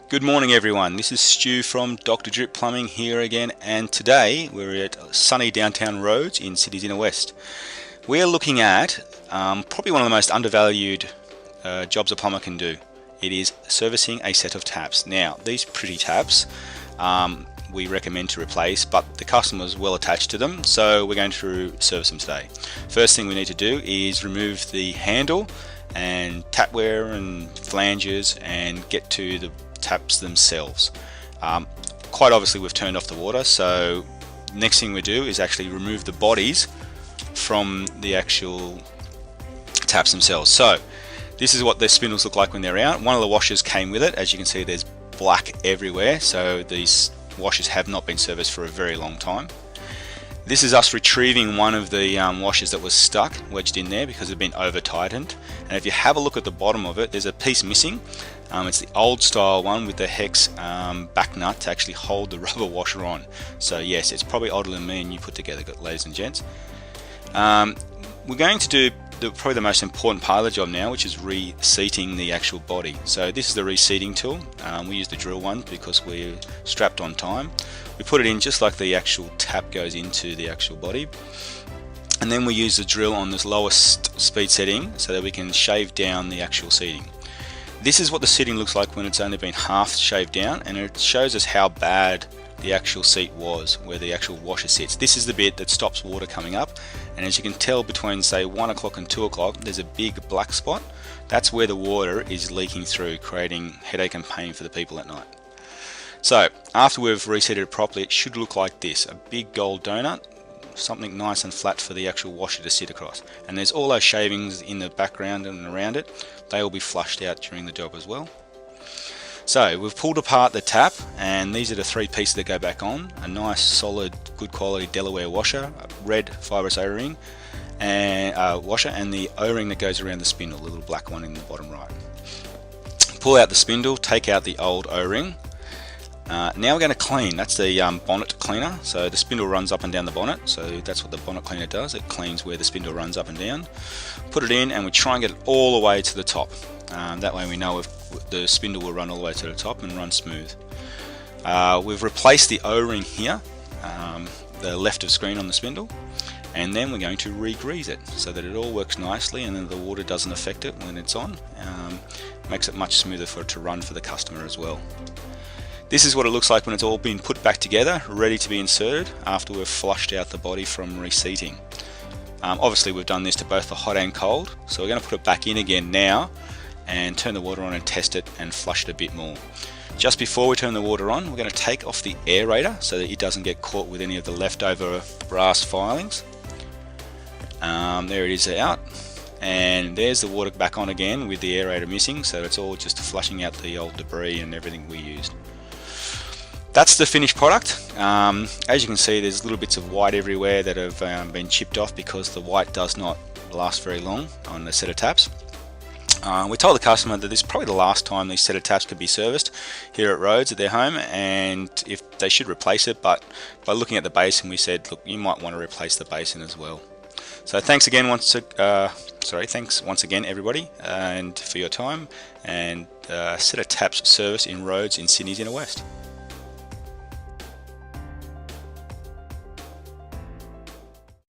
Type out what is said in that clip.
Good morning everyone, this is Stu from Dr. Drip Plumbing here again, and today we're at sunny downtown Rhodes in Sydney's inner west. We're looking at probably one of the most undervalued jobs a plumber can do. It is servicing a set of taps. Now these pretty taps we recommend to replace, but the customer's well attached to them, so we're going to service them today. First thing we need to do is remove the handle and tapware and flanges and get to the taps themselves. Quite obviously we've turned off the water, so next thing we do is actually remove the bodies from the actual taps themselves. So this is what the spindles look like when they're out. One of the washers came with it. As you can see, there's black everywhere, so these washers have not been serviced for a very long time. This is us retrieving one of the washers that was stuck, wedged in there because it had been over tightened. And if you have a look at the bottom of it, there's a piece missing. It's the old style one with the hex back nut to actually hold the rubber washer on. So yes, it's probably older than me and you put together, ladies and gents. We're going to do probably the most important part of the job now, which is reseating the actual body. So this is the reseating tool. We use the drill one because we're strapped on time. We put it in just like the actual tap goes into the actual body, and then we use the drill on this lowest speed setting so that we can shave down the actual seating. This is what the seating looks like when it's only been half shaved down, and it shows us how bad the actual seat was, where the actual washer sits. This is the bit that stops water coming up, and as you can tell, between say 1 o'clock and 2 o'clock there's a big black spot. That's where the water is leaking through, creating headache and pain for the people at night. So after we've reseated it properly, it should look like this: a big gold donut, something nice and flat for the actual washer to sit across. And there's all those shavings in the background and around it. They will be flushed out during the job as well. So we've pulled apart the tap, and these are the 3 pieces that go back on: a nice solid good quality Delaware washer, a red fibrous O-ring and washer, and the O-ring that goes around the spindle, the little black one in the bottom right. Pull out the spindle, take out the old O-ring. Now we're going to clean. That's the bonnet cleaner. So the spindle runs up and down the bonnet, so that's what the bonnet cleaner does. It cleans where the spindle runs up and down. Put it in and we try and get it all the way to the top. That way we know if the spindle will run all the way to the top and run smooth. We've replaced the O-ring here, the left of screen on the spindle, and then we're going to re-grease it so that it all works nicely and then the water doesn't affect it when it's on. Makes it much smoother for it to run for the customer as well. This is what it looks like when it's all been put back together, ready to be inserted after we've flushed out the body from reseating. Obviously we've done this to both the hot and cold, so we're going to put it back in again now and turn the water on and test it and flush it a bit more. Just before we turn the water on, we're going to take off the aerator so that it doesn't get caught with any of the leftover brass filings. There it is out, and there's the water back on again with the aerator missing, so it's all just flushing out the old debris and everything we used. That's the finished product. As you can see, there's little bits of white everywhere that have been chipped off because the white does not last very long on a set of taps. We told the customer that this is probably the last time these set of taps could be serviced here at Rhodes at their home, and if they should replace it, but by looking at the basin we said, look, you might want to replace the basin as well. So thanks once again everybody, and for your time, and set of taps service in Rhodes in Sydney's inner west.